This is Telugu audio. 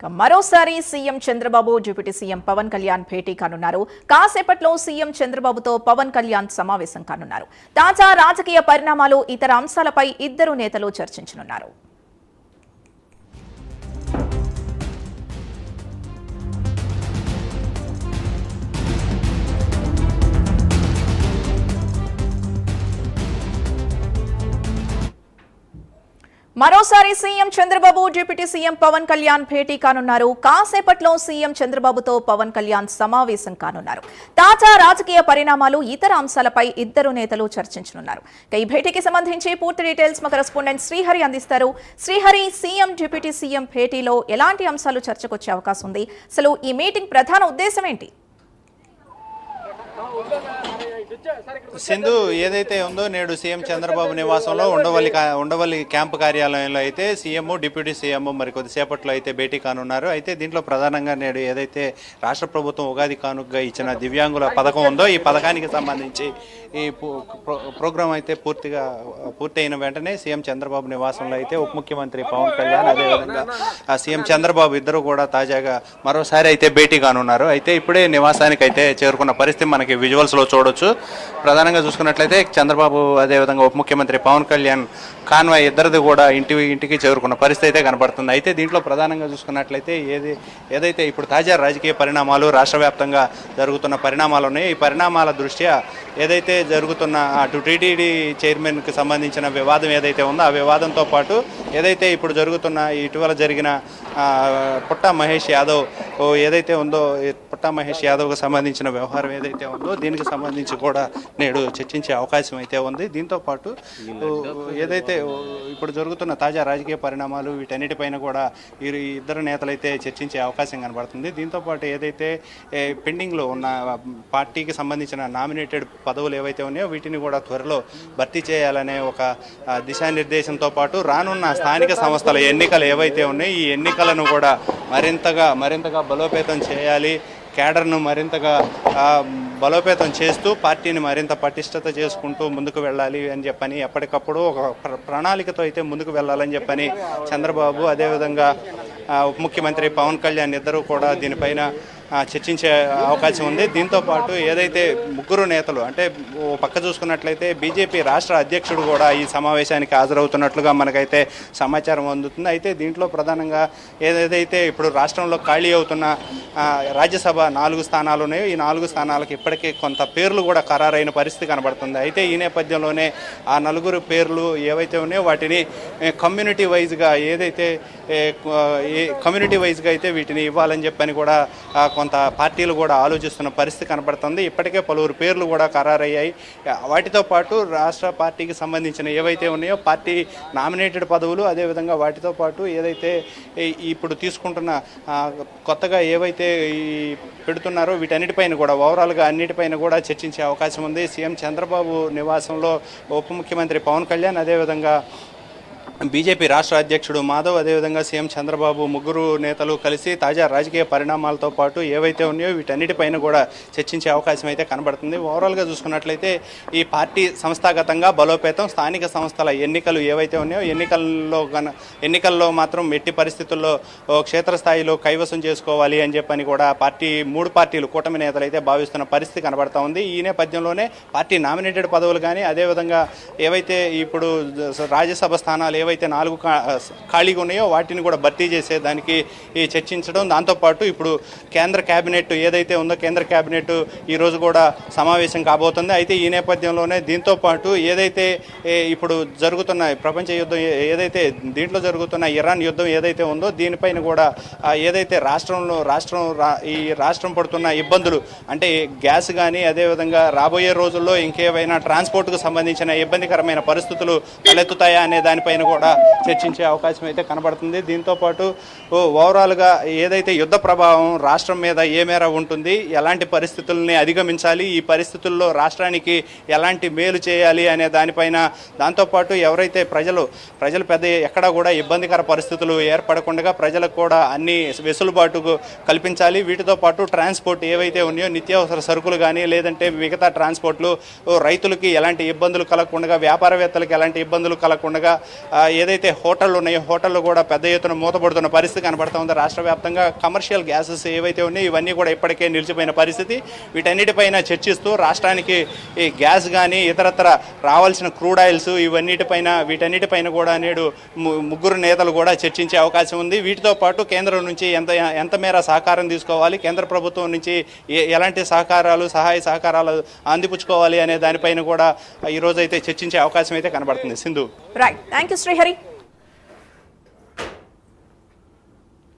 మరోసారి CM Chandrababu deputy CM Pawan Kalyan భేటీ కానున్నారు. కాసేపట్లో సీఎం చంద్రబాబుతో పవన్ కళ్యాణ్ సమావేశం కానున్నారు. తాజా రాజకీయ పరిణామాలు, ఇతర అంశాలపై ఇద్దరు నేతలు చర్చించనున్నారు. మరోసారి CM Chandrababu deputy CM Pawan Kalyan భేటీ కానున్నారు. కాసేపట్లో సీఎం చంద్రబాబుతో పవన్ కళ్యాణ్ సమావేశం కానున్నారు. తాజా రాజకీయ పరిణామాలు, ఇతర అంశాలపై ఇద్దరు నేతలు చర్చించనున్నారు. ఈ భేటీకి సంబంధించి పూర్తి డీటెయిల్స్ మా కరెస్పాండెంట్ శ్రీహరి అందిస్తారు. శ్రీహరి, సీఎం డిప్యూటీ సీఎం భేటీలో ఎలాంటి అంశాలు చర్చకొచ్చే అవకాశం ఉంది? అసలు ఈ మీటింగ్ ప్రధాన ఉద్దేశం ఏంటి? సింధు, ఏదైతే ఉందో నేడు సీఎం చంద్రబాబు నివాసంలో ఉండవల్లి క్యాంపు కార్యాలయంలో అయితే సీఎం డిప్యూటీ సీఎం మరి కొద్దిసేపట్లో అయితే భేటీ కానున్నారు. అయితే దీంట్లో ప్రధానంగా నేడు ఏదైతే రాష్ట్ర ప్రభుత్వం ఉగాది కానుకగా ఇచ్చిన దివ్యాంగుల పథకం ఉందో ఈ పథకానికి సంబంధించి ఈ ప్రోగ్రాం అయితే పూర్తయిన వెంటనే సీఎం చంద్రబాబు నివాసంలో అయితే ఉప ముఖ్యమంత్రి పవన్ కళ్యాణ్, అదేవిధంగా సీఎం చంద్రబాబు ఇద్దరు కూడా తాజాగా మరోసారి అయితే భేటీ కానున్నారు. అయితే ఇప్పుడే నివాసానికి అయితే చేరుకున్న పరిస్థితి మనకి విజువల్స్లో చూడొచ్చు. ప్రధానంగా చూసుకున్నట్లయితే చంద్రబాబు, అదేవిధంగా ఉప ముఖ్యమంత్రి పవన్ కళ్యాణ్ కాన్వాయ్ ఇద్దరిది కూడా ఇంటికి చేరుకున్న పరిస్థితి అయితే కనబడుతుంది. అయితే దీంట్లో ప్రధానంగా చూసుకున్నట్లయితే ఏదైతే ఇప్పుడు తాజా రాజకీయ పరిణామాలు, రాష్ట్ర వ్యాప్తంగా జరుగుతున్న పరిణామాలు ఉన్నాయో ఈ పరిణామాల దృష్ట్యా ఏదైతే జరుగుతున్న అటు టీటీడీ చైర్మన్కి సంబంధించిన వివాదం ఏదైతే ఉందో ఆ వివాదంతో పాటు ఏదైతే ఇప్పుడు జరుగుతున్న ఇటీవల జరిగిన పుట్టా మహేష్ యాదవ్ ఏదైతే ఉందో పుట్టా మహేష్ యాదవ్కి సంబంధించిన వ్యవహారం ఏదైతే ఉందో దీనికి సంబంధించి కూడా నేడు చర్చించే అవకాశం అయితే ఉంది. దీంతోపాటు ఏదైతే ఇప్పుడు జరుగుతున్న తాజా రాజకీయ పరిణామాలు వీటన్నిటిపైన కూడా ఈ ఇద్దరు నేతలైతే చర్చించే అవకాశం కనబడుతుంది. దీంతోపాటు ఏదైతే పెండింగ్లో ఉన్న పార్టీకి సంబంధించిన నామినేటెడ్ పదవులు ఏవైతే ఉన్నాయో వీటిని కూడా త్వరలో భర్తీ చేయాలనే ఒక దిశానిర్దేశంతో పాటు రానున్న స్థానిక సంస్థల ఎన్నికలు ఏవైతే ఉన్నాయో ఈ ఎన్నికలను కూడా మరింతగా బలోపేతం చేయాలి, క్యాడర్ను మరింతగా బలోపేతం చేస్తూ పార్టీని మరింత పటిష్టత చేసుకుంటూ ముందుకు వెళ్ళాలి అని చెప్పని ఎప్పటికప్పుడు ఒక ప్రణాళికతో అయితే ముందుకు వెళ్ళాలని చెప్పని చంద్రబాబు, అదేవిధంగా ఉప ముఖ్యమంత్రి పవన్ కళ్యాణ్ ఇద్దరు కూడా దీనిపైన చర్చించే అవకాశం ఉంది. దీంతోపాటు ఏదైతే ముగ్గురు నేతలు అంటే పక్క చూసుకున్నట్లయితే బీజేపీ రాష్ట్ర అధ్యక్షుడు కూడా ఈ సమావేశానికి హాజరవుతున్నట్లుగా మనకైతే సమాచారం అందుతుంది. అయితే దీంట్లో ప్రధానంగా ఏదైతే ఇప్పుడు రాష్ట్రంలో ఖాళీ అవుతున్న రాజ్యసభ 4 స్థానాలు ఉన్నాయో ఈ 4 స్థానాలకు ఇప్పటికే కొంత పేర్లు కూడా ఖరారైన పరిస్థితి కనబడుతుంది. అయితే ఈ నేపథ్యంలోనే ఆ 4 పేర్లు ఏవైతే ఉన్నాయో వాటిని కమ్యూనిటీ వైజ్గా అయితే వీటిని ఇవ్వాలని చెప్పని కూడా కొంత పార్టీలు కూడా ఆలోచిస్తున్న పరిస్థితి కనబడుతుంది. ఇప్పటికే పలువురు పేర్లు కూడా ఖరారయ్యాయి. వాటితో పాటు రాష్ట్ర పార్టీకి సంబంధించిన ఏవైతే ఉన్నాయో పార్టీ నామినేటెడ్ పదవులు, అదేవిధంగా వాటితో పాటు ఏదైతే ఇప్పుడు తీసుకుంటున్న కొత్తగా ఏవైతే పెడుతున్నారో వీటన్నిటిపైన కూడా ఓవరాల్గా అన్నిటిపైన కూడా చర్చించే అవకాశం ఉంది. సీఎం చంద్రబాబు నివాసంలో ఉప ముఖ్యమంత్రి పవన్ కళ్యాణ్, అదేవిధంగా బీజేపీ రాష్ట్ర అధ్యక్షుడు మాధవ్, అదేవిధంగా సీఎం చంద్రబాబు ముగ్గురు నేతలు కలిసి తాజా రాజకీయ పరిణామాలతో పాటు ఏవైతే ఉన్నాయో వీటన్నిటిపైన కూడా చర్చించే అవకాశం అయితే కనబడుతుంది. ఓవరాల్గా చూసుకున్నట్లయితే ఈ పార్టీ సంస్థాగతంగా బలోపేతం, స్థానిక సంస్థల ఎన్నికలు ఏవైతే ఉన్నాయో ఎన్నికల్లో మాత్రం ఎట్టి పరిస్థితుల్లో క్షేత్రస్థాయిలో కైవసం చేసుకోవాలి అని చెప్పని కూడా మూడు పార్టీలు కూటమి నేతలు అయితే భావిస్తున్న పరిస్థితి కనబడతా ఉంది. ఈ నేపథ్యంలోనే పార్టీ నామినేటెడ్ పదవులు కానీ, అదేవిధంగా ఏవైతే ఇప్పుడు రాజ్యసభ స్థానాలు ఏవైతే 4 ఖాళీగా ఉన్నాయో వాటిని కూడా భర్తీ చేసే దానికి చర్చించడం, దాంతోపాటు ఇప్పుడు కేంద్ర కేబినెట్ ఏదైతే ఉందో కేంద్ర కేబినెట్ ఈరోజు కూడా సమావేశం కాబోతుంది. అయితే ఈ నేపథ్యంలోనే దీంతోపాటు ఏదైతే ఇప్పుడు జరుగుతున్న ప్రపంచ యుద్ధం దీంట్లో జరుగుతున్న ఇరాన్ యుద్ధం ఏదైతే ఉందో దీనిపైన కూడా ఏదైతే రాష్ట్రం పడుతున్న ఇబ్బందులు అంటే గ్యాస్ కానీ, అదేవిధంగా రాబోయే రోజుల్లో ఇంకేవైనా ట్రాన్స్పోర్ట్కు సంబంధించిన ఇబ్బందికరమైన పరిస్థితులు తలెత్తుతాయా అనే దానిపైన కూడా చర్చించే అవకాశం అయితే కనబడుతుంది. దీంతోపాటు ఓవరాల్గా ఏదైతే యుద్ధ ప్రభావం రాష్ట్రం మీద ఏ మేర ఉంటుంది, ఎలాంటి పరిస్థితుల్ని అధిగమించాలి, ఈ పరిస్థితుల్లో రాష్ట్రానికి ఎలాంటి మేలు చేయాలి అనే దానిపైన, దాంతోపాటు ఎవరైతే ప్రజలు పెద్ద ఎక్కడా కూడా ఇబ్బందికర పరిస్థితులు ఏర్పడకుండా ప్రజలకు కూడా అన్ని వెసులుబాటు కల్పించాలి. వీటితో పాటు ట్రాన్స్పోర్ట్ ఏవైతే ఉన్నాయో నిత్యావసర సరుకులు కానీ, లేదంటే మిగతా ట్రాన్స్పోర్ట్లు రైతులకి ఎలాంటి ఇబ్బందులు కలగకుండా, వ్యాపారవేత్తలకు ఎలాంటి ఇబ్బందులు కలగకుండా ఏదైతే హోటళ్ళు ఉన్నాయో హోటళ్ళు కూడా పెద్ద ఎత్తున మూతపడుతున్న పరిస్థితి కనబడుతూ ఉంది. రాష్ట్ర వ్యాప్తంగా కమర్షియల్ గ్యాసెస్ ఏవైతే ఉన్నాయో ఇవన్నీ కూడా ఇప్పటికే నిలిచిపోయిన పరిస్థితి. వీటన్నిటిపైన చర్చిస్తూ రాష్ట్రానికి ఈ గ్యాస్ కానీ ఇతరత్ర రావాల్సిన క్రూడ్ ఆయిల్స్ వీటన్నిటిపైన కూడా నేడు ముగ్గురు నేతలు కూడా చర్చించే అవకాశం ఉంది. వీటితో పాటు కేంద్రం నుంచి ఎంత మేర సహకారం తీసుకోవాలి, కేంద్ర ప్రభుత్వం నుంచి ఎలాంటి సహాయ సహకారాలు అందిపుచ్చుకోవాలి అనే దానిపైన కూడా ఈరోజు అయితే చర్చించే అవకాశం అయితే కనబడుతుంది. Sindhu. Right, thank you Srihari.